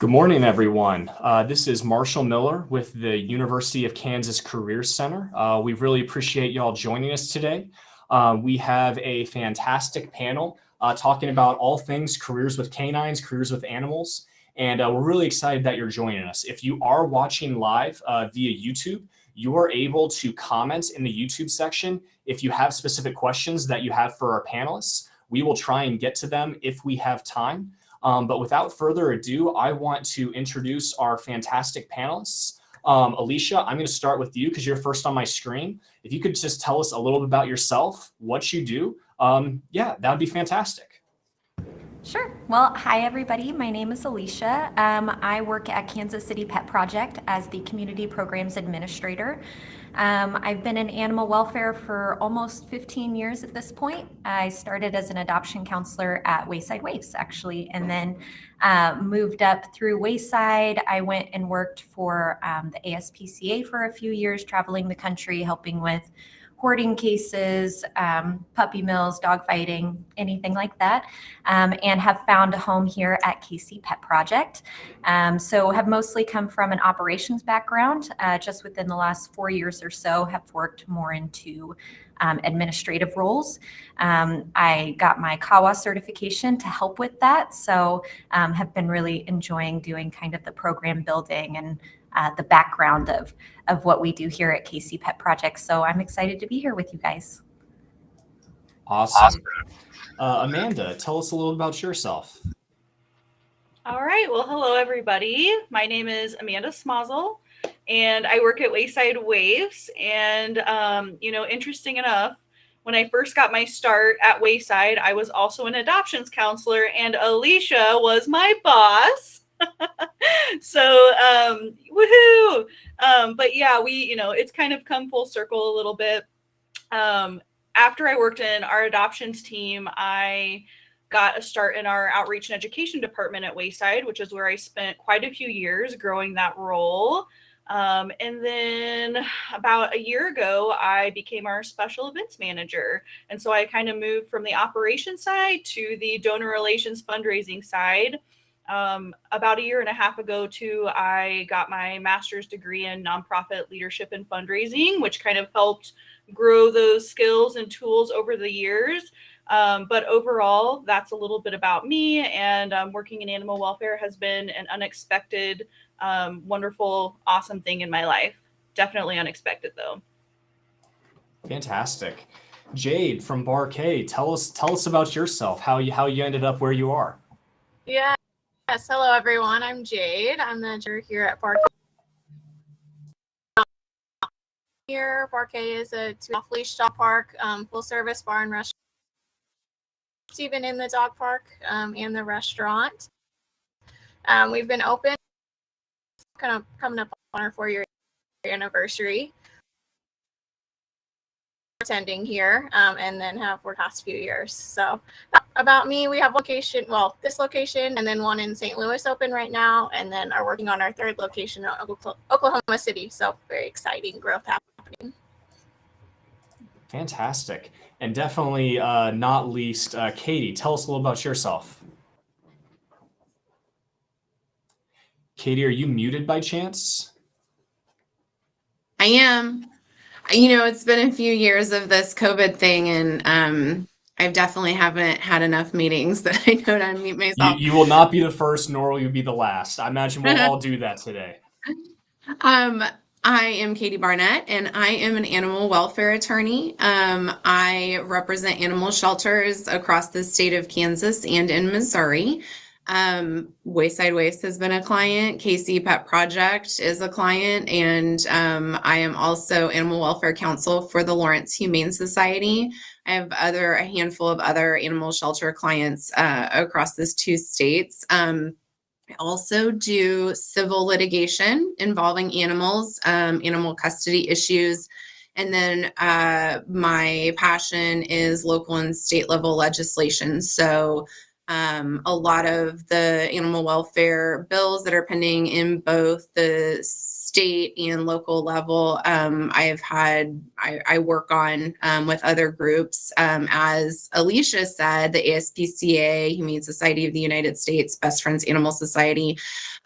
Good morning, everyone. This is Marshall Miller with the University of Kansas Career Center. We really appreciate y'all joining us today. We have a fantastic panel talking about all things careers with canines, careers with animals, and we're really excited that you're joining us. If you are watching live via YouTube, you are able to comment in the YouTube section if you have specific questions that you have for our panelists. We will try and get to them if we have time. But without further ado, I want to introduce our fantastic panelists. Alicia, I'm going to start with you because you're first on my screen. If you could just tell us a little bit about yourself, what you do, yeah, that would be fantastic. Sure. Well, hi, everybody. My name is Alicia. I work at Kansas City Pet Project as the Community Programs Administrator. I've been in animal welfare for almost 15 years at this point. I started as an adoption counselor at Wayside Waifs, actually, and then moved up through Wayside. I went and worked for the ASPCA for a few years, traveling the country, helping with hoarding cases, puppy mills, dog fighting, anything like that, and have found a home here at KC Pet Project. So have mostly come from an operations background. Just within the last 4 years or so, have worked more into administrative roles. I got my CAWA certification to help with that. So have been really enjoying doing kind of the program building and the background of what we do here at KC Pet Project. So I'm excited to be here with you guys. Awesome. Amanda, tell us a little about yourself. All right. Well, hello, everybody. My name is Amanda Smasal, and I work at Wayside Waifs. And, interesting enough, when I first got my start at Wayside, I was also an adoptions counselor, and Alicia was my boss. So, woohoo! But yeah, it's kind of come full circle a little bit. After I worked in our adoptions team, I got a start in our outreach and education department at Wayside, which is where I spent quite a few years growing that role. And then about a year ago, I became our special events manager. And so I kind of moved from the operations side to the donor relations fundraising side. About a year and a half ago, too, I got my master's degree in nonprofit leadership and fundraising, which kind of helped grow those skills and tools over the years. But overall, that's a little bit about me. And working in animal welfare has been an unexpected, wonderful, awesome thing in my life. Definitely unexpected, though. Fantastic. Jade from Bar K, tell us about yourself, how you ended up where you are. Yeah. Yes, hello everyone. I'm Jade. I'm the manager here at Bar K. Here, Bar K is a off-leash dog park, full-service bar and restaurant, even in the dog park and the restaurant. We've been open, kind of coming up on our 4-year anniversary. Attending here and then have for the past few years. So about me, we have this location and then one in St. Louis open right now, and then are working on our third location in Oklahoma City. So very exciting growth happening. Fantastic. And definitely not least, Katie, tell us a little about yourself. Katie, are you muted by chance? I am. It's been a few years of this COVID thing, and I definitely haven't had enough meetings that I know to unmute myself. You will not be the first, nor will you be the last. I imagine we'll all do that today. I am Katie Barnett, and I am an animal welfare attorney. I represent animal shelters across the state of Kansas and in Missouri. Wayside Waifs has been a client. KC Pet Project is a client, and I am also animal welfare counsel for the Lawrence Humane Society. I have a handful of other animal shelter clients across these 2 states. I also do civil litigation involving animals, animal custody issues. And then my passion is local and state level legislation. So A lot of the animal welfare bills that are pending in both the state and local level, I work on with other groups. As Alicia said, the ASPCA, Humane Society of the United States, Best Friends Animal Society.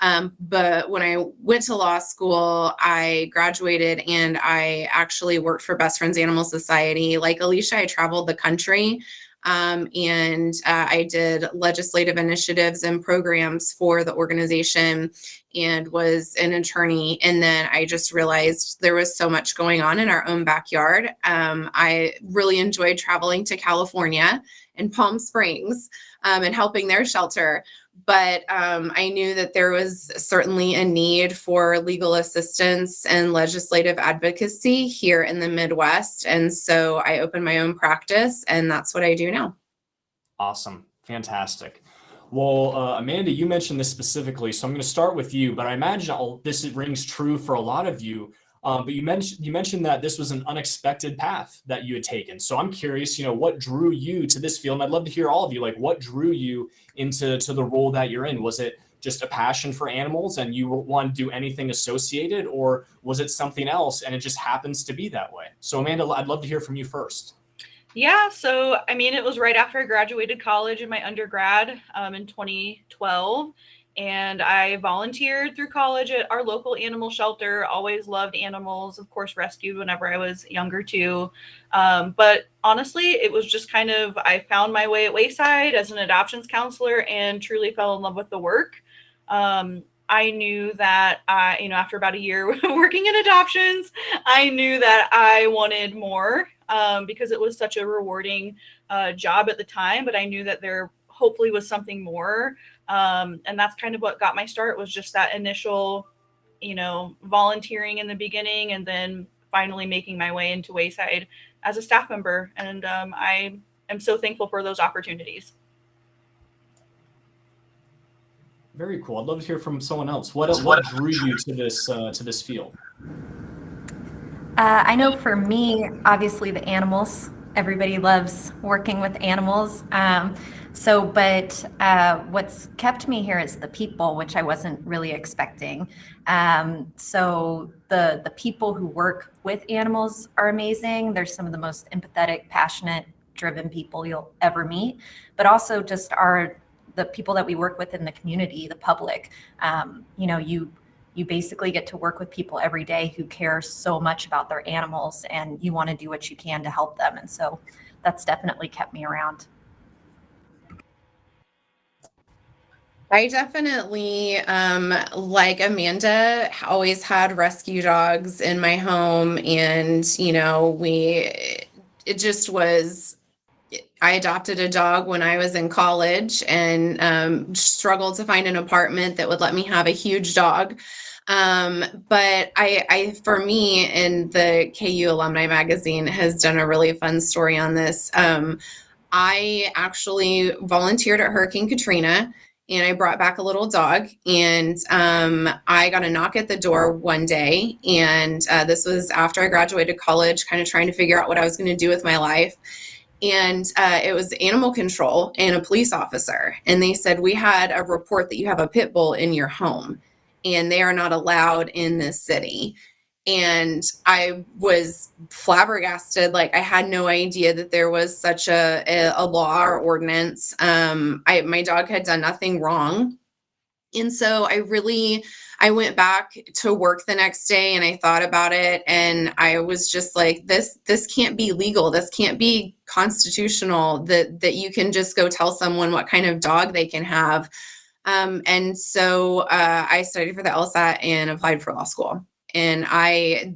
But when I went to law school, I graduated and I actually worked for Best Friends Animal Society. Like Alicia, I traveled the country. I did legislative initiatives and programs for the organization and was an attorney. And then I just realized there was so much going on in our own backyard. I really enjoyed traveling to California and Palm Springs and helping their shelter. But I knew that there was certainly a need for legal assistance and legislative advocacy here in the Midwest. And so I opened my own practice, and that's what I do now. Awesome. Fantastic. Well, Amanda, you mentioned this specifically, so I'm going to start with you, but I imagine this rings true for a lot of you. But you mentioned that this was an unexpected path that you had taken. So I'm curious, what drew you to this field? And I'd love to hear all of you, like what drew you into the role that you're in? Was it just a passion for animals and you want to do anything associated, or was it something else and it just happens to be that way? So Amanda, I'd love to hear from you first. Yeah, so it was right after I graduated college in my undergrad in 2012. And I volunteered through college at our local animal shelter. Always loved animals, of course, rescued whenever I was younger too. But honestly, it was just I found my way at Wayside as an adoptions counselor and truly fell in love with the work. I knew that after about a year working in adoptions, I knew that I wanted more because it was such a rewarding job at the time. But I knew that there hopefully was something more. And that's kind of what got my start, was just that initial, volunteering in the beginning and then finally making my way into Wayside as a staff member. And I am so thankful for those opportunities. Very cool. I'd love to hear from someone else. What drew you to this field? I know for me, obviously the animals. Everybody loves working with animals. But what's kept me here is the people, which I wasn't really expecting. So the people who work with animals are amazing. They're some of the most empathetic, passionate, driven people you'll ever meet, but also just the people that we work with in the community, the public. You basically get to work with people every day who care so much about their animals, and you want to do what you can to help them. And so that's definitely kept me around. I definitely, like Amanda, always had rescue dogs in my home. And, it just was, I adopted a dog when I was in college and struggled to find an apartment that would let me have a huge dog. But for me, and the KU Alumni Magazine has done a really fun story on this. I actually volunteered at Hurricane Katrina, and I brought back a little dog, and I got a knock at the door one day, and this was after I graduated college, kind of trying to figure out what I was going to do with my life. And it was animal control and a police officer. And they said, we had a report that you have a pit bull in your home and they are not allowed in this city. And I was flabbergasted. Like, I had no idea that there was such a law or ordinance. My dog had done nothing wrong. And so I went back to work the next day and I thought about it, and I was just like, this can't be legal. This can't be constitutional that you can just go tell someone what kind of dog they can have. And so I studied for the LSAT and applied for law school. And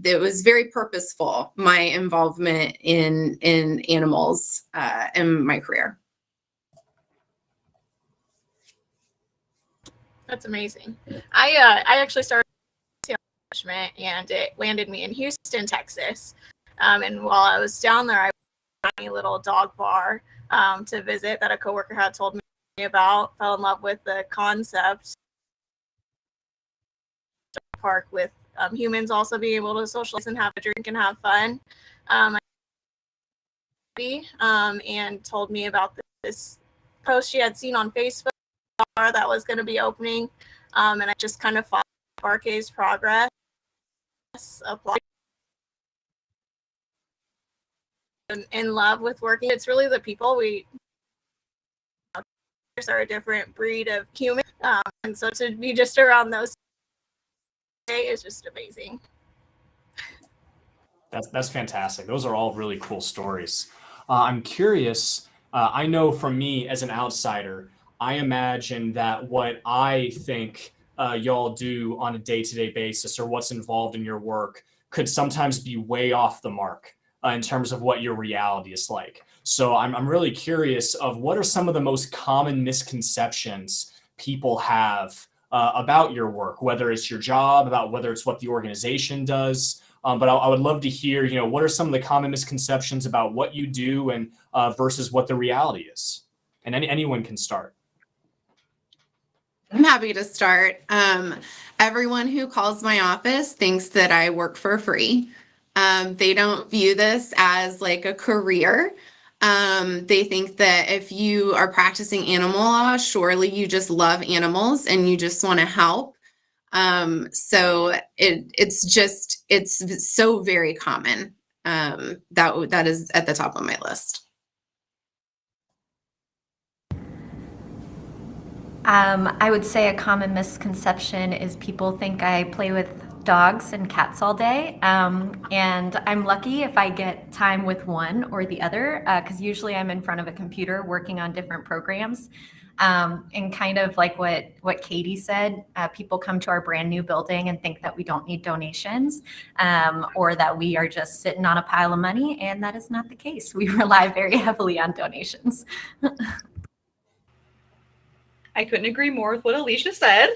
it was very purposeful, my involvement in animals in my career. That's amazing. I actually started management, and it landed me in Houston, Texas. And while I was down there, I went to a tiny little dog bar to visit that a coworker had told me about. Fell in love with the concept. Park with humans also being able to socialize and have a drink and have fun. And told me about this post she had seen on Facebook that was going to be opening, and I just kind of followed Barkay's progress, applied, in love with working. It's really the people we are a different breed of human, and so to be just around those is just amazing. That's fantastic. Those are all really cool stories. I'm curious. I know from me as an outsider, I imagine that what I think y'all do on a day-to-day basis or what's involved in your work could sometimes be way off the mark in terms of what your reality is like. So I'm really curious of what are some of the most common misconceptions people have about your work, whether it's your job, about whether it's what the organization does. But I would love to hear, what are some of the common misconceptions about what you do and versus what the reality is? And anyone can start. I'm happy to start. Everyone who calls my office thinks that I work for free. They don't view this as like a career. They think that if you are practicing animal law, surely you just love animals and you just want to help. So it's so very common. That is at the top of my list. I would say a common misconception is people think I play with dogs and cats all day. And I'm lucky if I get time with one or the other, because usually I'm in front of a computer working on different programs. And kind of like what Katie said, people come to our brand new building and think that we don't need donations, or that we are just sitting on a pile of money, and that is not the case. We rely very heavily on donations. I couldn't agree more with what Alicia said.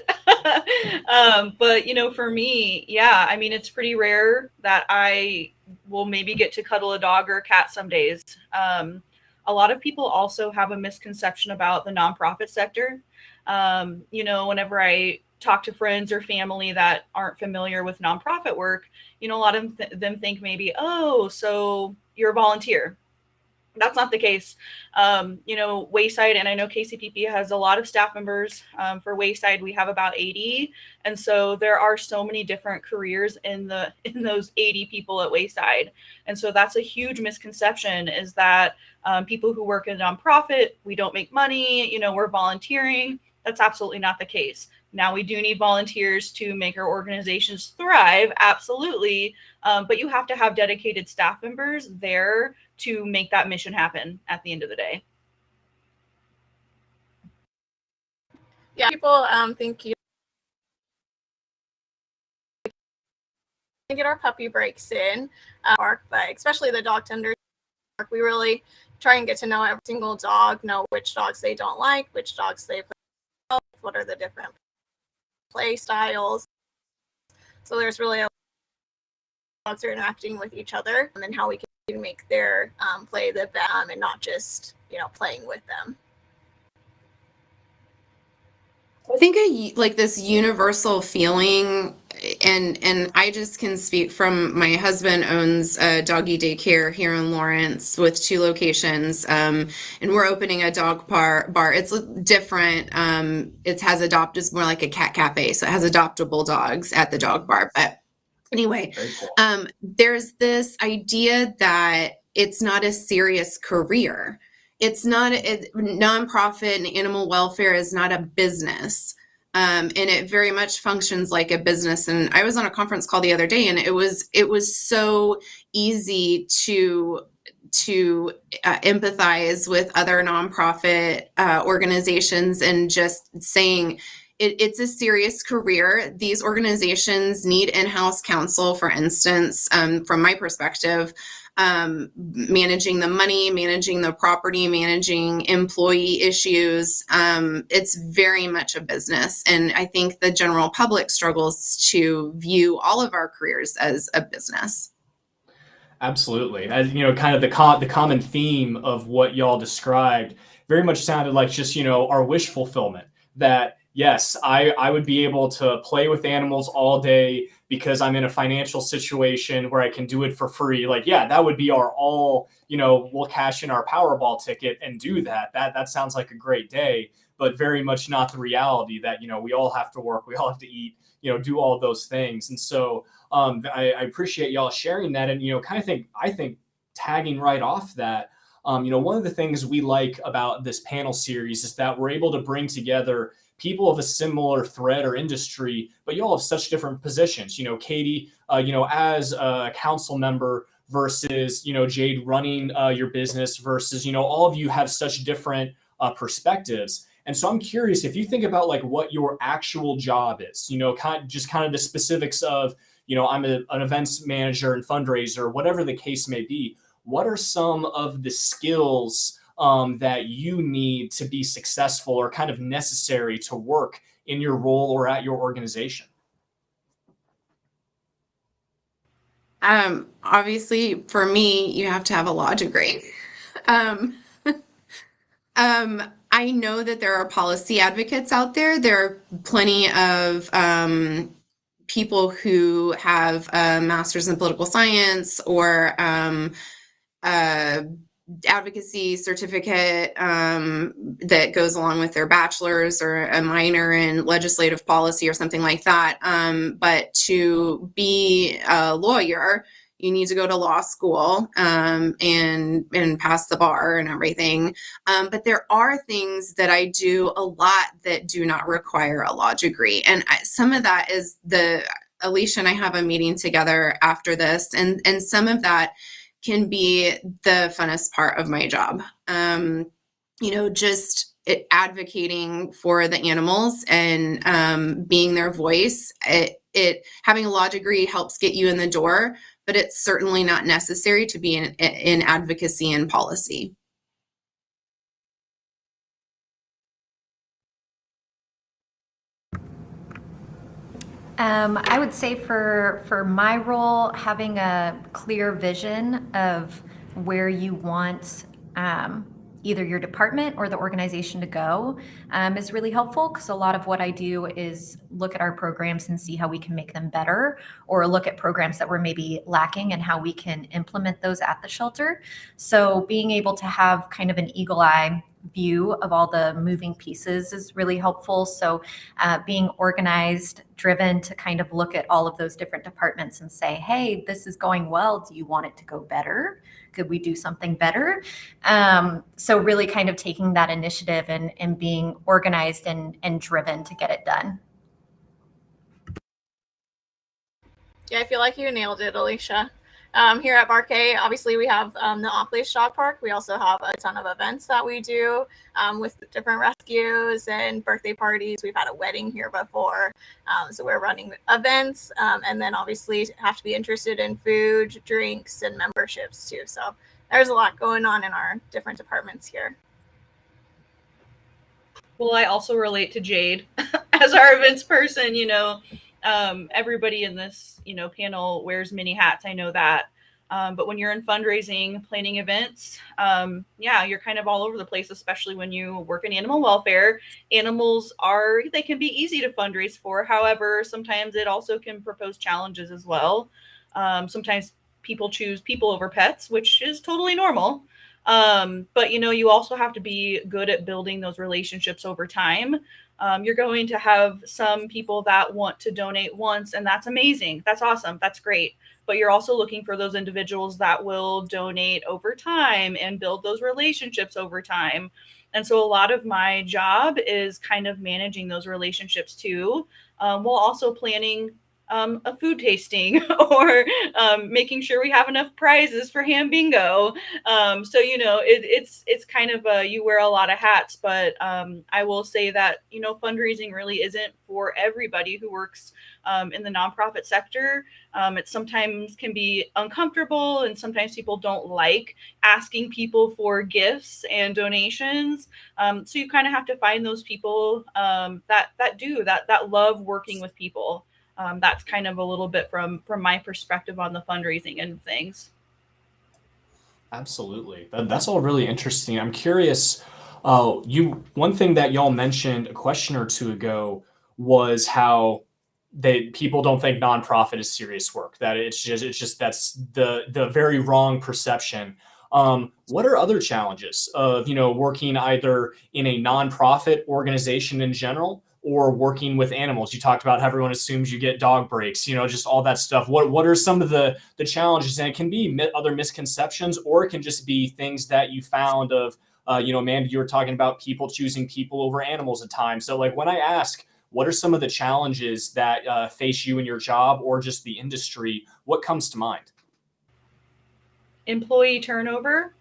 But, for me, yeah, I mean, it's pretty rare that I will maybe get to cuddle a dog or a cat some days. A lot of people also have a misconception about the nonprofit sector. Whenever I talk to friends or family that aren't familiar with nonprofit work, a lot of them think maybe, oh, so you're a volunteer. That's not the case. Wayside, and I know KCPP has a lot of staff members. For Wayside, we have about 80. And so there are so many different careers in those 80 people at Wayside. And so that's a huge misconception, is that people who work in a nonprofit, we don't make money, we're volunteering. That's absolutely not the case. Now, we do need volunteers to make our organizations thrive, absolutely. But you have to have dedicated staff members there to make that mission happen at the end of the day. Yeah, people think you get our puppy breaks in, but especially the dog tenders, we really try and get to know every single dog, know which dogs they don't like, which dogs they play with, what are the different play styles. So there's really a dogs are interacting with each other, and then how we can make their play the best, and not just playing with them. I think like this universal feeling, and I just can speak from my husband owns a doggy daycare here in Lawrence with 2 locations, and we're opening a dog bar. It's different. It has it's more like a cat cafe, so it has adoptable dogs at the dog bar. But anyway, cool. There's this idea that it's not a serious career. It's not a nonprofit, and animal welfare is not a business. And it very much functions like a business. And I was on a conference call the other day, and it was so easy to empathize with other nonprofit organizations, and just saying it's a serious career. These organizations need in-house counsel, for instance, from my perspective. Managing the money, managing the property, managing employee issues. It's very much a business. And I think the general public struggles to view all of our careers as a business. Absolutely. As kind of the common theme of what y'all described very much sounded like just, our wish fulfillment, that yes, I would be able to play with animals all day, because I'm in a financial situation where I can do it for free. Like, yeah, that would be our all, we'll cash in our Powerball ticket and do that. That sounds like a great day, but very much not the reality that, we all have to work, we all have to eat, do all those things. And so I appreciate y'all sharing that. And, I think tagging right off that, one of the things we like about this panel series is that we're able to bring together people of a similar thread or industry, but you all have such different positions. Katie, as a council member versus, Jade running your business versus, all of you have such different perspectives. And so I'm curious if you think about like what your actual job is, kind of the specifics of, I'm an events manager and fundraiser, whatever the case may be. What are some of the skills that you need to be successful or kind of necessary to work in your role or at your organization? Obviously, for me, you have to have a law degree. I know that there are policy advocates out there. There are plenty of people who have a master's in political science or advocacy certificate that goes along with their bachelor's or a minor in legislative policy or something like that. But to be a lawyer, you need to go to law school and pass the bar and everything. But there are things that I do a lot that do not require a law degree. And some of that is Alicia and I have a meeting together after this, and some of that can be the funnest part of my job. Just advocating for the animals and being their voice. Having a law degree helps get you in the door, but it's certainly not necessary to be in advocacy and policy. I would say for my role, having a clear vision of where you want either your department or the organization to go is really helpful, because a lot of what I do is look at our programs and see how we can make them better, or look at programs that we're maybe lacking and how we can implement those at the shelter. So being able to have kind of an eagle eye view of all the moving pieces is really helpful. So being organized, driven to kind of look at all of those different departments and say, hey, this is going well. Do you want it to go better? Could we do something better? So really kind of taking that initiative and being organized and driven to get it done. Yeah, I feel like you nailed it, Alicia. Here at Barkay, obviously we have the off-leash dog park. We also have a ton of events that we do with different rescues and birthday parties. We've had a wedding here before. So we're running events, and then obviously have to be interested in food, drinks, and memberships too. So there's a lot going on in our different departments here. Well, I also relate to Jade as our events person. Everybody in this, panel wears many hats. I know that. But when you're in fundraising, planning events, you're kind of all over the place, especially when you work in animal welfare. Animals they can be easy to fundraise for. However, sometimes it also can propose challenges as well. Sometimes people choose people over pets, which is totally normal. But, you also have to be good at building those relationships over time. You're going to have some people that want to donate once, and that's amazing. That's awesome. That's great. But you're also looking for those individuals that will donate over time and build those relationships over time. And so a lot of my job is kind of managing those relationships too, while also planning a food tasting or making sure we have enough prizes for ham bingo. So, it's kind of you wear a lot of hats, but I will say that, fundraising really isn't for everybody who works in the nonprofit sector. It sometimes can be uncomfortable, and sometimes people don't like asking people for gifts and donations. So you kind of have to find those people that love working with people. That's kind of a little bit from my perspective on the fundraising end of things. Absolutely. That's all really interesting. I'm curious, one thing that y'all mentioned a question or two ago was how people don't think nonprofit is serious work. That it's just that's the very wrong perception. What are other challenges of working either in a nonprofit organization in general or working with animals? You talked about how everyone assumes you get dog breaks, just all that stuff. What are some of the challenges? And it can be other misconceptions, or it can just be things that you found of, Amanda, you were talking about people choosing people over animals at times. So like when I ask, what are some of the challenges that face you in your job or just the industry, what comes to mind? Employee turnover.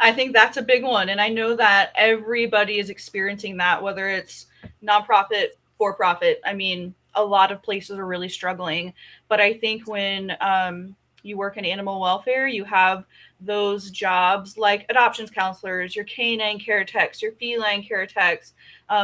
I think that's a big one. And I know that everybody is experiencing that, whether it's nonprofit, for profit. I mean, a lot of places are really struggling. But I think when you work in animal welfare, you have those jobs like adoptions counselors, your canine care techs, your feline care techs,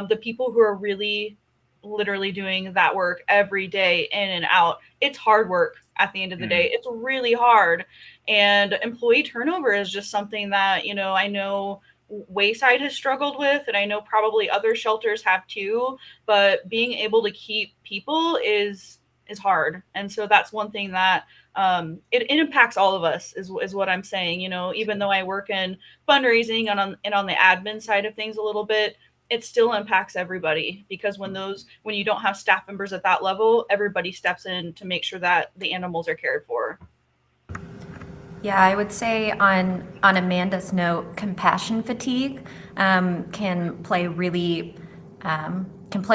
the people who are really literally doing that work every day in and out. It's hard work at the end of the day. It's really hard. And employee turnover is just something that, I know Wayside has struggled with, and I know probably other shelters have too, but being able to keep people is hard. And so that's one thing that it impacts all of us is what I'm saying. Even though I work in fundraising and on the admin side of things a little bit, it still impacts everybody, because when you don't have staff members at that level, everybody steps in to make sure that the animals are cared for. Yeah, I would say on Amanda's note, compassion fatigue can play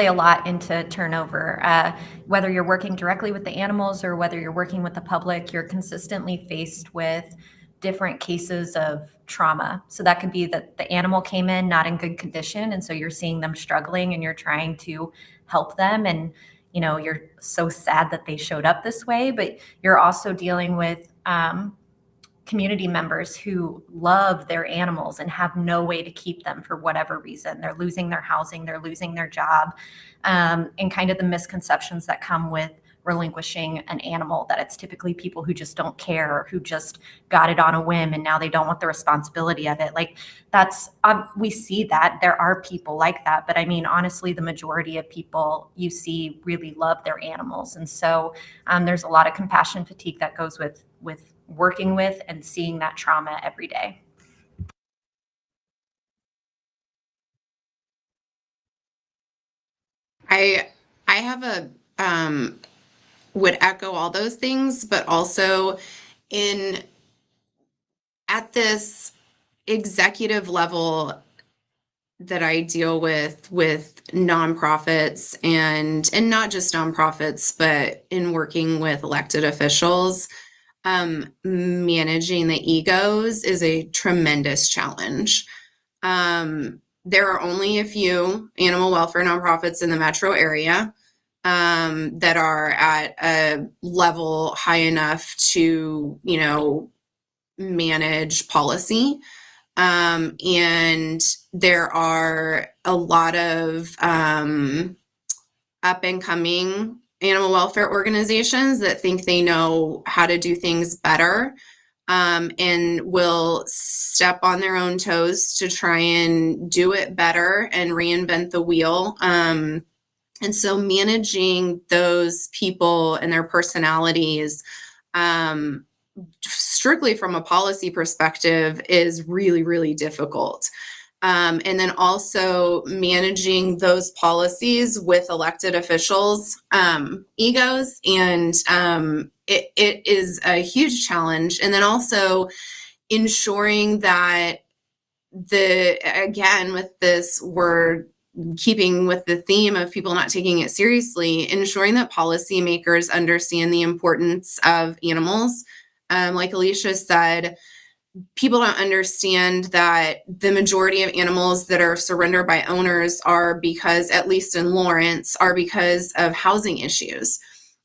a lot into turnover. Whether you're working directly with the animals or whether you're working with the public, you're consistently faced with different cases of trauma. So that could be that the animal came in not in good condition, and so you're seeing them struggling and you're trying to help them, and you're so sad that they showed up this way, but you're also dealing with community members who love their animals and have no way to keep them for whatever reason. They're losing their housing, they're losing their job, and kind of the misconceptions that come with relinquishing an animal, that it's typically people who just don't care or who just got it on a whim and now they don't want the responsibility of it. Like that's, we see that there are people like that, but I mean, honestly, the majority of people you see really love their animals. And so there's a lot of compassion fatigue that goes with working with and seeing that trauma every day. I have a would echo all those things, but also at this executive level that I deal with nonprofits and not just nonprofits, but in working with elected officials, managing the egos is a tremendous challenge. There are only a few animal welfare nonprofits in the metro area that are at a level high enough to, manage policy. And there are a lot of up and coming animal welfare organizations that think they know how to do things better, and will step on their own toes to try and do it better and reinvent the wheel. And so managing those people and their personalities, strictly from a policy perspective, is really, really difficult. And then also managing those policies with elected officials' egos, and it is a huge challenge. And then also ensuring that with this, we're keeping with the theme of people not taking it seriously, ensuring that policymakers understand the importance of animals. Like Alicia said, people don't understand that the majority of animals that are surrendered by owners are because, at least in Lawrence, are because of housing issues.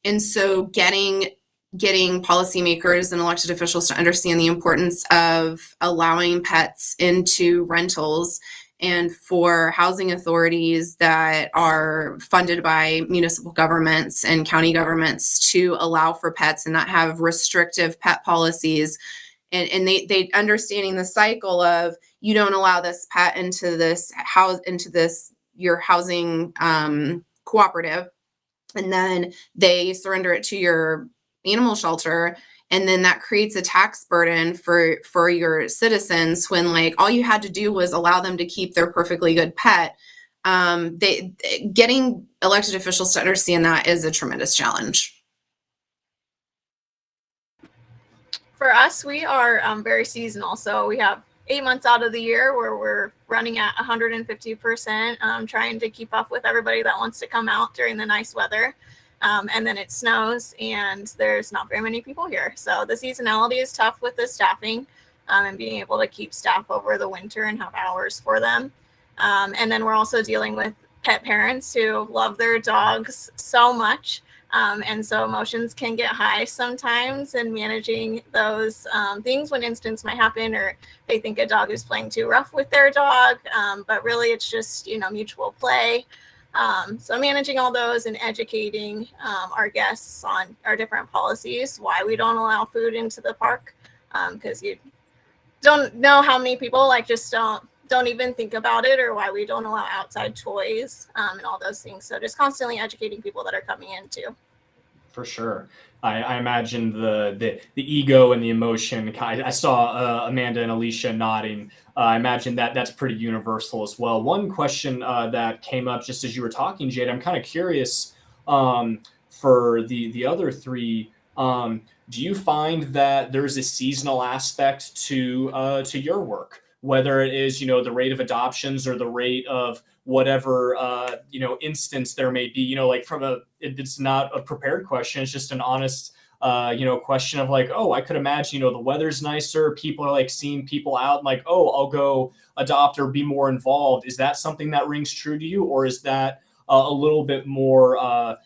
And so getting policymakers and elected officials to understand the importance of allowing pets into rentals, and for housing authorities that are funded by municipal governments and county governments to allow for pets and not have restrictive pet policies. And they understanding the cycle of, you don't allow this pet into this house, into this your housing cooperative, and then they surrender it to your animal shelter, and then that creates a tax burden for your citizens when like all you had to do was allow them to keep their perfectly good pet. They getting elected officials to understand that is a tremendous challenge. For us, we are very seasonal. So we have 8 months out of the year where we're running at 150%, trying to keep up with everybody that wants to come out during the nice weather. And then it snows and there's not very many people here. So the seasonality is tough with the staffing, and being able to keep staff over the winter and have hours for them. And then we're also dealing with pet parents who love their dogs so much. And so emotions can get high sometimes, and managing things when incidents might happen, or they think a dog is playing too rough with their dog, but really it's just, mutual play. So managing all those and educating our guests on our different policies, why we don't allow food into the park, because you don't know how many people just don't even think about it, or why we don't allow outside toys, and all those things. So just constantly educating people that are coming in too. For sure. I imagine the ego and the emotion. I saw Amanda and Alicia nodding. I imagine that's pretty universal as well. One question that came up just as you were talking, Jade, I'm kind of curious, for the other three. Do you find that there's a seasonal aspect to your work, whether it is the rate of adoptions or the rate of whatever instance there may be? It's not a prepared question, it's just an honest question of I could imagine the weather's nicer, people are seeing people out, and I'll go adopt or be more involved. Is that something that rings true to you, or is that a little bit more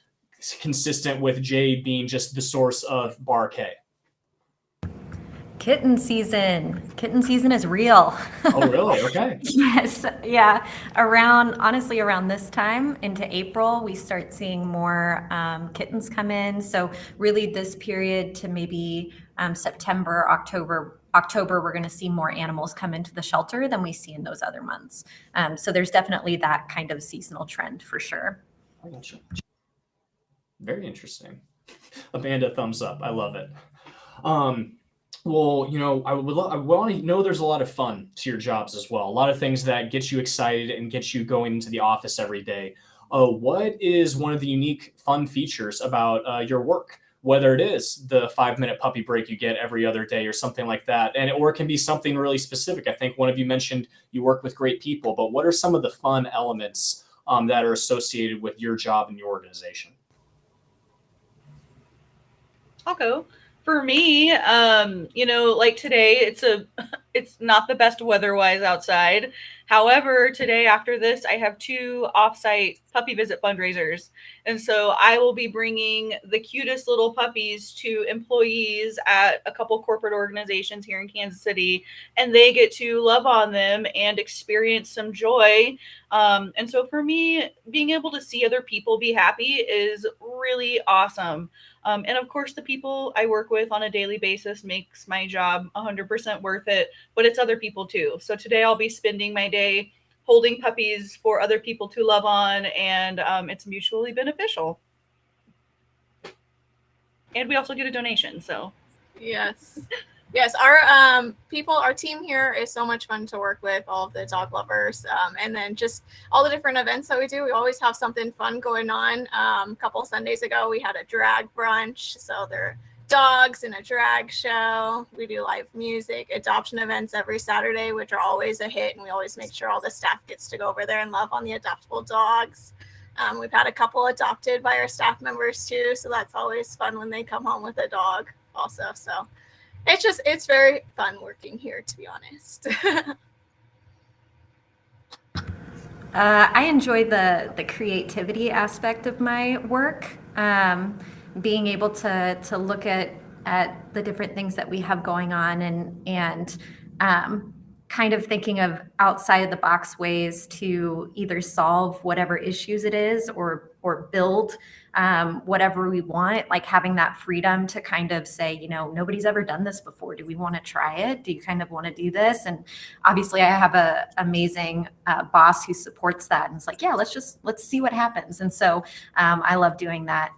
consistent with Jade being just the source of Barquet? Kitten season. Kitten season is real. Oh, really? Okay. Yes. Yeah. Honestly, around this time into April, we start seeing more kittens come in. So really this period to maybe September, October, we're going to see more animals come into the shelter than we see in those other months. So there's definitely that kind of seasonal trend for sure. I gotcha. Very interesting. Amanda, thumbs up. I love it. Well, I want to know there's a lot of fun to your jobs as well. A lot of things that get you excited and get you going into the office every day. What is one of the unique fun features about your work? Whether it is the 5-minute puppy break you get every other day or something like that, or it can be something really specific. I think one of you mentioned you work with great people, but what are some of the fun elements that are associated with your job and your organization? I'll go. For me, today, it's not the best weather-wise outside. However, today after this, I have 2 off-site puppy visit fundraisers. And so I will be bringing the cutest little puppies to employees at a couple corporate organizations here in Kansas City, and they get to love on them and experience some joy. And so for me, being able to see other people be happy is really awesome. And of course, the people I work with on a daily basis makes my job 100% worth it, but it's other people too. So today I'll be spending my day holding puppies for other people to love on, and it's mutually beneficial. And we also get a donation, so. Yes. Yes, our team here is so much fun to work with, all of the dog lovers, and then just all the different events that we do. We always have something fun going on. A couple Sundays ago, we had a drag brunch, so there are dogs and a drag show. We do live music, adoption events every Saturday, which are always a hit, and we always make sure all the staff gets to go over there and love on the adoptable dogs. We've had a couple adopted by our staff members too, so that's always fun when they come home with a dog also. So it's very fun working here, to be honest. I enjoy the creativity aspect of my work. Being able to look at the different things that we have going on and kind of thinking of outside of the box ways to either solve whatever issues it is or build whatever we want, like having that freedom to kind of say, you know, nobody's ever done this before. Do we want to try it? Do you kind of want to do this? And obviously I have a amazing boss who supports that and is like, yeah, let's see what happens. And so I love doing that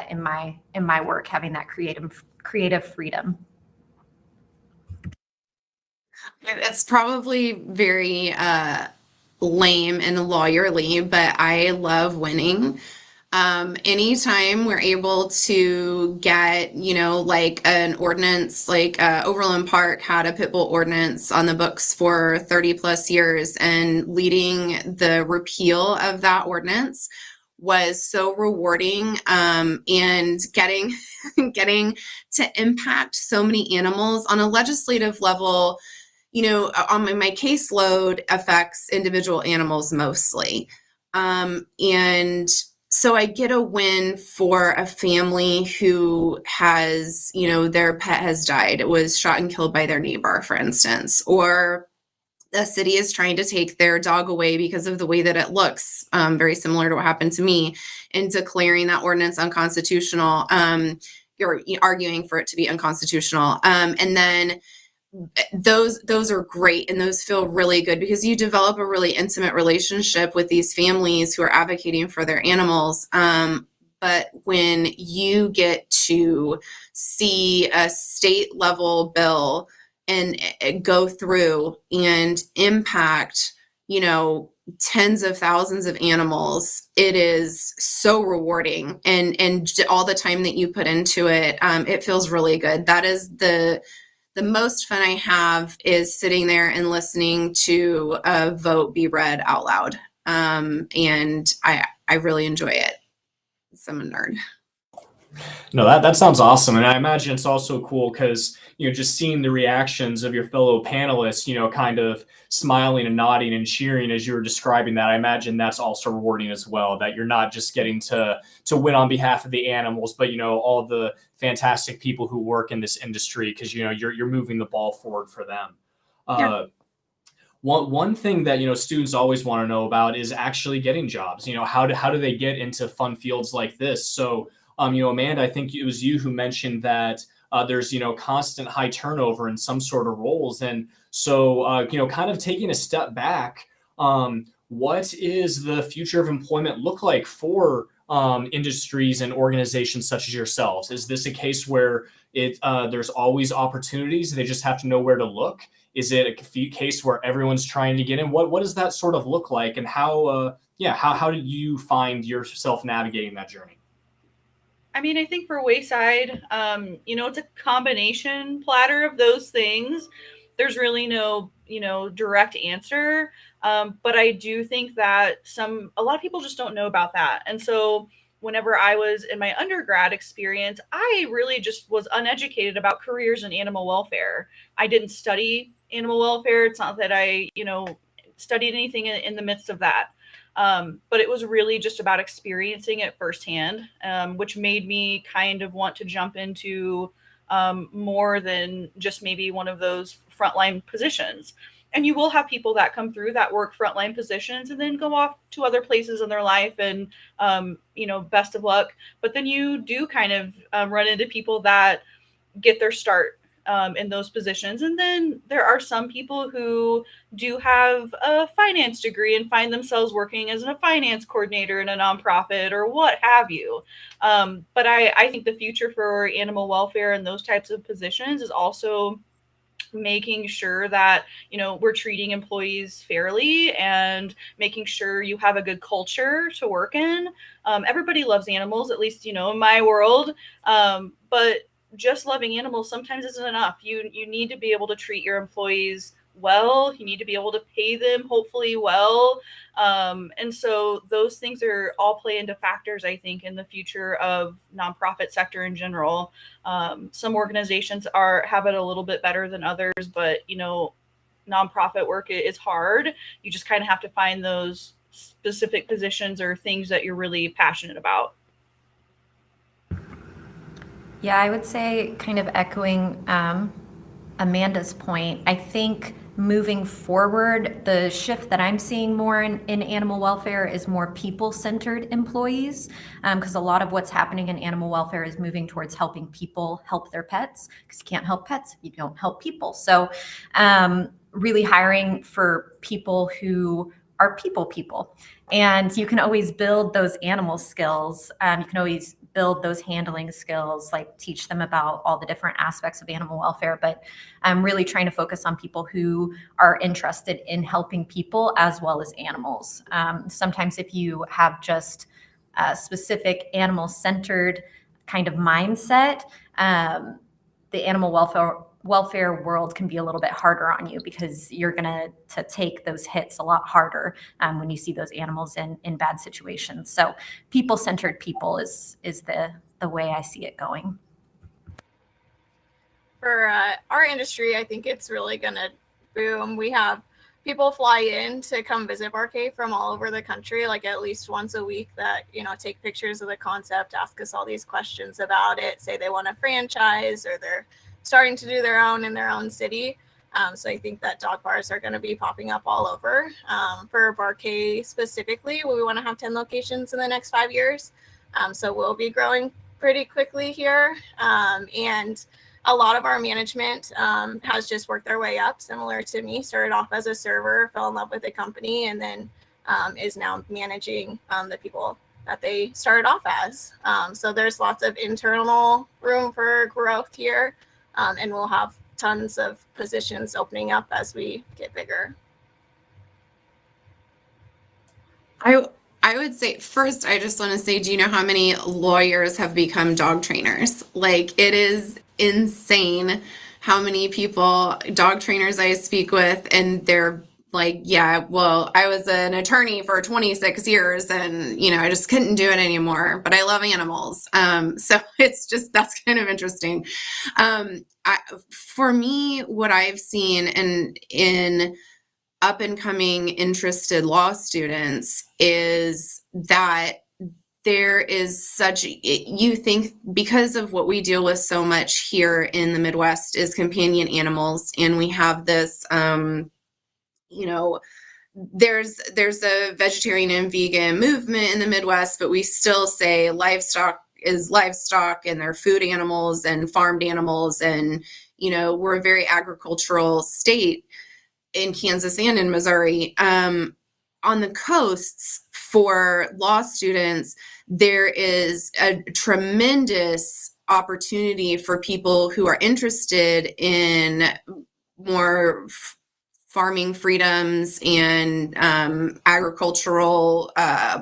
in my work, having that creative freedom. It's probably very lame and lawyerly, but I love winning. Anytime we're able to get, you know, like an ordinance, like Overland Park had a pit bull ordinance on the books for 30 plus years, and leading the repeal of that ordinance was so rewarding, and getting to impact so many animals on a legislative level. You know, my caseload affects individual animals mostly. And so I get a win for a family who has, you know, their pet has died. It was shot and killed by their neighbor, for instance, or the city is trying to take their dog away because of the way that it looks, very similar to what happened to me, and declaring that ordinance unconstitutional. You're arguing for it to be unconstitutional. And then those are great, and those feel really good because you develop a really intimate relationship with these families who are advocating for their animals. But when you get to see a state level bill and go through and impact, you know, tens of thousands of animals, it is so rewarding, and all the time that you put into it, it feels really good. That is the most fun I have, is sitting there and listening to a vote be read out loud. And I really enjoy it. So I'm a nerd. No, that sounds awesome. And I imagine it's also cool because, you know, just seeing the reactions of your fellow panelists, you know, kind of smiling and nodding and cheering as you were describing that. I imagine that's also rewarding as well, that you're not just getting to win on behalf of the animals, but, you know, all the fantastic people who work in this industry, because, you know, you're moving the ball forward for them. Yeah. One thing that, you know, students always want to know about is actually getting jobs. You know, how do they get into fun fields like this? So, you know, Amanda, I think it was you who mentioned that there's, you know, constant high turnover in some sort of roles. And so, you know, kind of taking a step back, what is the future of employment look like for industries and organizations such as yourselves? Is this a case where there's always opportunities, they just have to know where to look? Is it a case where everyone's trying to get in? What does that sort of look like, and how did you find yourself navigating that journey? I mean, I think for Wayside, you know, it's a combination platter of those things. There's really no, you know, direct answer. But I do think that a lot of people just don't know about that. And so whenever I was in my undergrad experience, I really just was uneducated about careers in animal welfare. I didn't study animal welfare. It's not that I, you know, studied anything in the midst of that. But it was really just about experiencing it firsthand, which made me kind of want to jump into more than just maybe one of those frontline positions. And you will have people that come through that work frontline positions and then go off to other places in their life, and, you know, best of luck. But then you do kind of run into people that get their start in those positions. And then there are some people who do have a finance degree and find themselves working as a finance coordinator in a nonprofit or what have you. But I think the future for animal welfare and those types of positions is also making sure that, you know, we're treating employees fairly and making sure you have a good culture to work in. Everybody loves animals, at least, you know, in my world. But just loving animals sometimes isn't enough. You need to be able to treat your employees well. You need to be able to pay them hopefully well. And so those things are all play into factors, I think, in the future of nonprofit sector in general. Some organizations have it a little bit better than others, but, you know, nonprofit work is hard. You just kind of have to find those specific positions or things that you're really passionate about. Yeah, I would say, kind of echoing Amanda's point, I think moving forward, the shift that I'm seeing more in animal welfare is more people-centered employees, because a lot of what's happening in animal welfare is moving towards helping people help their pets, because you can't help pets if you don't help people. So really hiring for people who are people. And you can always build those animal skills. You can always build those handling skills, like teach them about all the different aspects of animal welfare. But I'm really trying to focus on people who are interested in helping people as well as animals. Sometimes if you have just a specific animal-centered kind of mindset, the animal welfare world can be a little bit harder on you, because you're going to take those hits a lot harder when you see those animals in bad situations. So people-centered people is the way I see it going. For our industry, I think it's really going to boom. We have people fly in to come visit Parquet from all over the country, like at least once a week, that, take pictures of the concept, ask us all these questions about it, say they want a franchise or they're starting to do their own in their own city. So I think that dog bars are going to be popping up all over. For Parquet specifically, we want to have 10 locations in the next 5 years. So we'll be growing pretty quickly here. And a lot of our management has just worked their way up, similar to me. Started off as a server, fell in love with the company, and then is now managing the people that they started off as. So there's lots of internal room for growth here, and we'll have tons of positions opening up as we get bigger. I would say, first, I just want to say, do you know how many lawyers have become dog trainers? Like, it is insane how many people, dog trainers I speak with, and they're like, yeah, well, I was an attorney for 26 years and, I just couldn't do it anymore, but I love animals. So it's just, that's kind of interesting. For me, what I've seen in up and coming interested law students is that there is you think, because of what we deal with so much here in the Midwest is companion animals, and we have this, there's a vegetarian and vegan movement in the Midwest, but we still say livestock is livestock and they're food animals and farmed animals. And, we're a very agricultural state in Kansas and in Missouri. On the coasts, for law students, there is a tremendous opportunity for people who are interested in more farming freedoms and agricultural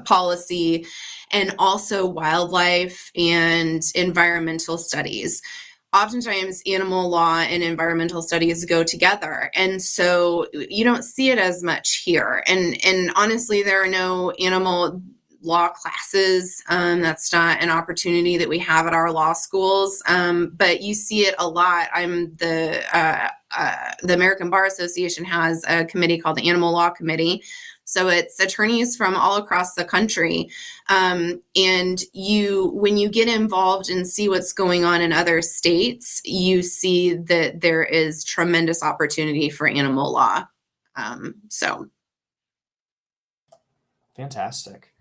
policy, and also wildlife and environmental studies. Oftentimes animal law and environmental studies go together. And so you don't see it as much here. And honestly, there are no animal law classes. That's not an opportunity that we have at our law schools. But you see it a lot. The American Bar Association has a committee called the Animal Law Committee. So it's attorneys from all across the country. And when you get involved and see what's going on in other states, you see that there is tremendous opportunity for animal law. Fantastic.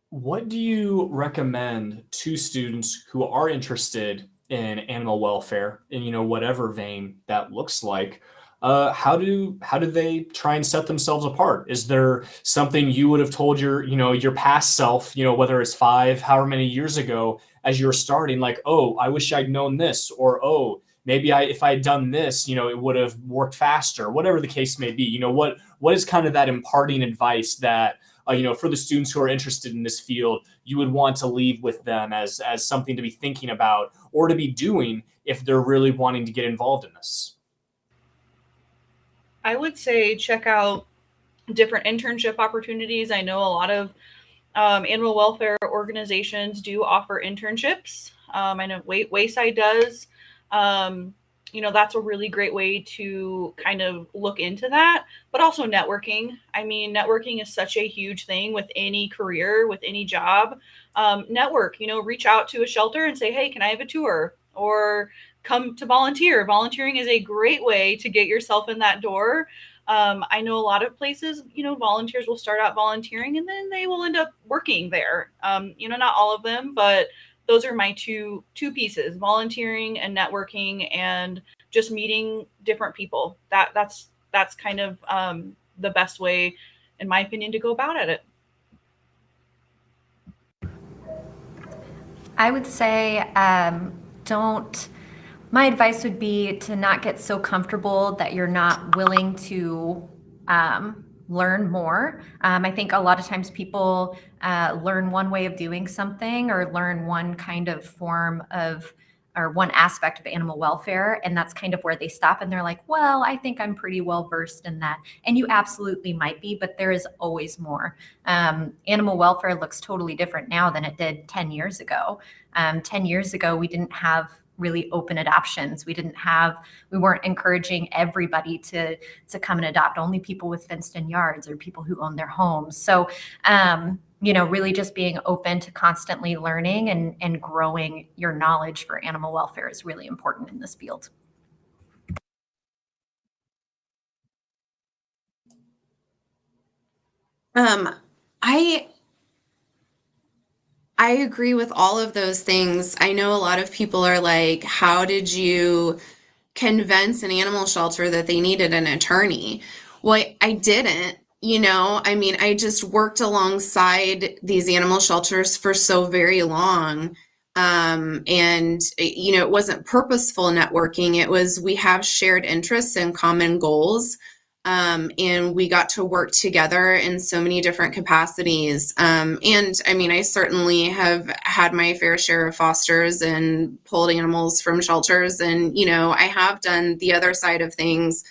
What do you recommend to students who are interested in animal welfare in, whatever vein that looks like? How do they try and set themselves apart? Is there something you would have told your past self, whether it's 5, however many years ago, as you were starting, like, oh, I wish I'd known this, or, oh, maybe if I had done this, it would have worked faster, whatever the case may be. What is kind of that imparting advice that, for the students who are interested in this field, you would want to leave with them as something to be thinking about or to be doing if they're really wanting to get involved in this? I would say check out different internship opportunities. I know a lot of animal welfare organizations do offer internships. I know Wayside does. That's a really great way to kind of look into that, but also networking. I mean, networking is such a huge thing with any career, with any job. Network, reach out to a shelter and say, hey, can I have a tour? Or come to volunteer. Volunteering is a great way to get yourself in that door. I know a lot of places, volunteers will start out volunteering and then they will end up working there. Not all of them, but those are my two pieces: volunteering and networking, and just meeting different people. That's kind of the best way, in my opinion, to go about it. I would say my advice would be to not get so comfortable that you're not willing to learn more. I think a lot of times people learn one way of doing something, or learn one kind of form of, or one aspect of animal welfare, and that's kind of where they stop, and they're like, well, I think I'm pretty well versed in that. And you absolutely might be, but there is always more. Animal welfare looks totally different now than it did 10 years ago. 10 years ago, we didn't have really open adoptions. We weren't encouraging everybody to come and adopt, only people with fenced-in yards or people who own their homes. So, really just being open to constantly learning and growing your knowledge for animal welfare is really important in this field. I agree with all of those things. I know a lot of people are like, how did you convince an animal shelter that they needed an attorney? Well, I didn't. I just worked alongside these animal shelters for so very long. It wasn't purposeful networking. It was, we have shared interests and common goals. And we got to work together in so many different capacities. I certainly have had my fair share of fosters and pulled animals from shelters. And, I have done the other side of things.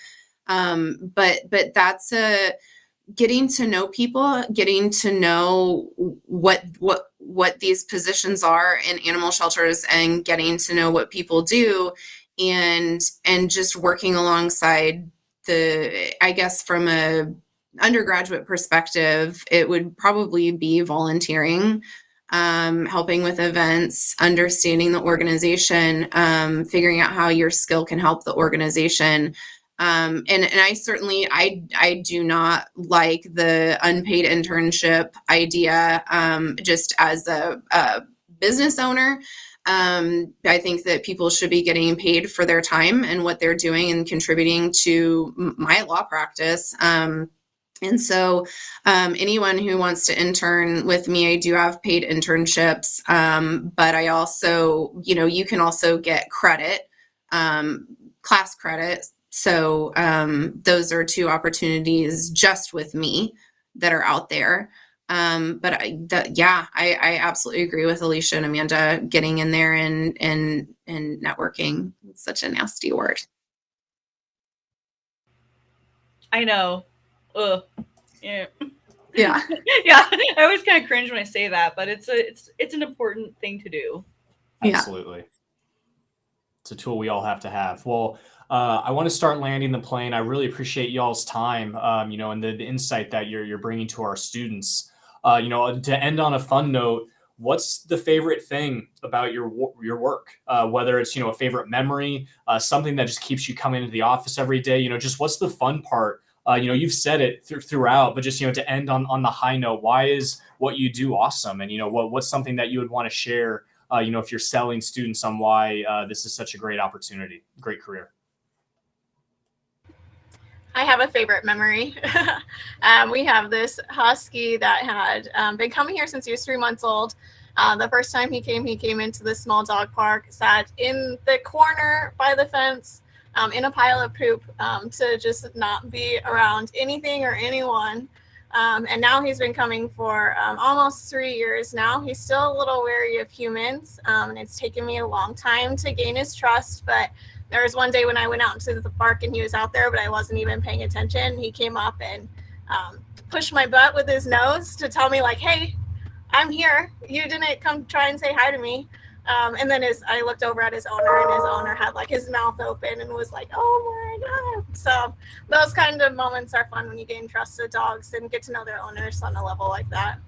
But that's getting to know people, getting to know what these positions are in animal shelters, and getting to know what people do, and just working alongside I guess from a undergraduate perspective, it would probably be volunteering, helping with events, understanding the organization, figuring out how your skill can help the organization. And I do not like the unpaid internship idea, just as a business owner. I think that people should be getting paid for their time and what they're doing and contributing to my law practice. Anyone who wants to intern with me, I do have paid internships. But I also, you can also get credit, class credit. So those are two opportunities just with me that are out there. I absolutely agree with Alicia and Amanda, getting in there and networking. It's such a nasty word. I know. Ugh. Yeah. Yeah. Yeah. I always kind of cringe when I say that, but it's an important thing to do. Absolutely. It's a tool we all have to have. Well, I want to start landing the plane. I really appreciate y'all's time, and the insight that you're bringing to our students. To end on a fun note, what's the favorite thing about your work? Whether it's, a favorite memory, something that just keeps you coming into the office every day, just what's the fun part? You've said it throughout, but just, to end on the high note, why is what you do awesome? And, what's something that you would want to share, if you're selling students on why this is such a great opportunity, great career? I have a favorite memory. We have this husky that had been coming here since he was 3 months old. The first time he came into this small dog park, sat in the corner by the fence, in a pile of poop, to just not be around anything or anyone. And now he's been coming for almost 3 years now. He's still a little wary of humans. And it's taken me a long time to gain his trust, but there was one day when I went out into the park and he was out there, but I wasn't even paying attention. He came up and pushed my butt with his nose to tell me, like, hey, I'm here. You didn't come try and say hi to me. And then I looked over at his owner, and his owner had like his mouth open and was like, oh my God. So those kind of moments are fun when you gain trust of dogs and get to know their owners on a level like that.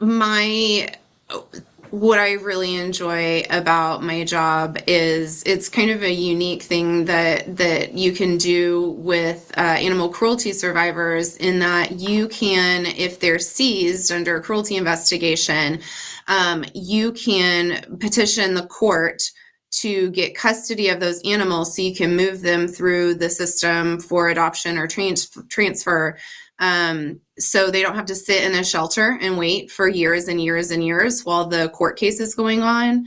My what I really enjoy about my job is it's kind of a unique thing that you can do with animal cruelty survivors, in that you can, if they're seized under a cruelty investigation, you can petition the court to get custody of those animals so you can move them through the system for adoption or transfer. So they don't have to sit in a shelter and wait for years and years and years while the court case is going on.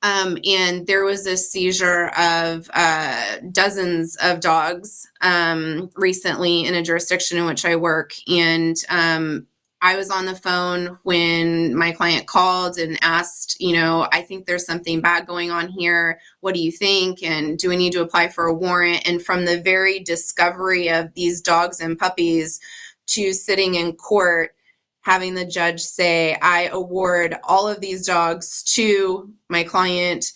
And there was a seizure of dozens of dogs recently in a jurisdiction in which I work. And I was on the phone when my client called and asked, I think there's something bad going on here. What do you think? And do we need to apply for a warrant? And from the very discovery of these dogs and puppies to sitting in court, having the judge say, I award all of these dogs to my client.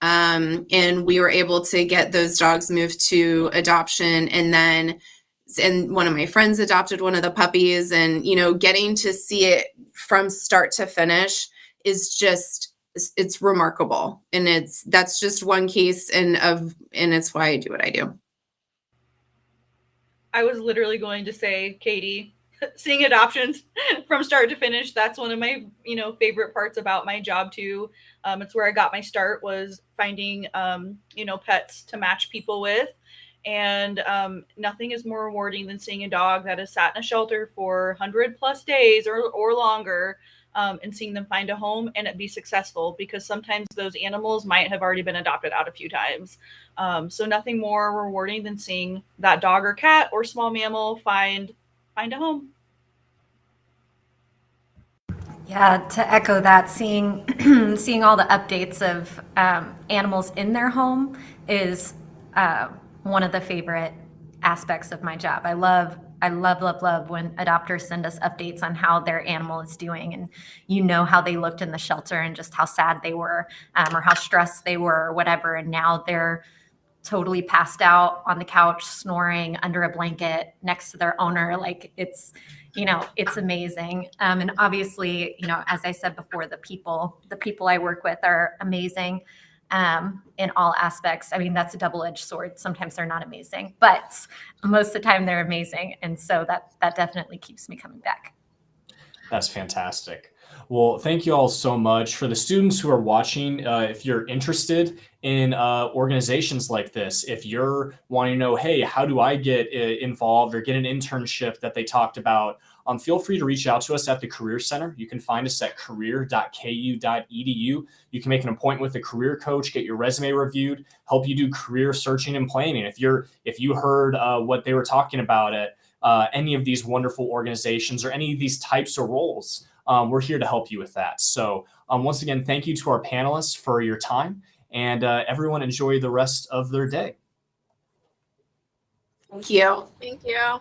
And we were able to get those dogs moved to adoption. And one of my friends adopted one of the puppies, and, getting to see it from start to finish is just, it's remarkable. And that's just one case and it's why I do what I do. I was literally going to say, Katie, seeing adoptions from start to finish, that's one of my, favorite parts about my job too. It's where I got my start, was finding, pets to match people with. And nothing is more rewarding than seeing a dog that has sat in a shelter for 100+ days or longer, and seeing them find a home and it be successful, because sometimes those animals might have already been adopted out a few times. So nothing more rewarding than seeing that dog or cat or small mammal find a home. Yeah, to echo that, seeing seeing all the updates of animals in their home is one of the favorite aspects of my job. I love when adopters send us updates on how their animal is doing, and how they looked in the shelter and just how sad they were, or how stressed they were, or whatever, and now they're totally passed out on the couch, snoring under a blanket next to their owner. Like, it's amazing. And obviously, as I said before, the people I work with are amazing in all aspects. I mean, that's a double-edged sword. Sometimes they're not amazing, but most of the time they're amazing. And so that definitely keeps me coming back. That's fantastic. Well, thank you all so much. For the students who are watching, if you're interested in organizations like this, if you're wanting to know, hey, how do I get involved or get an internship that they talked about, feel free to reach out to us at the Career Center. You can find us at career.ku.edu. You can make an appointment with a career coach, get your resume reviewed, help you do career searching and planning. If you heard what they were talking about at any of these wonderful organizations or any of these types of roles, we're here to help you with that. So once again, thank you to our panelists for your time, and everyone enjoy the rest of their day. Thank you. Thank you.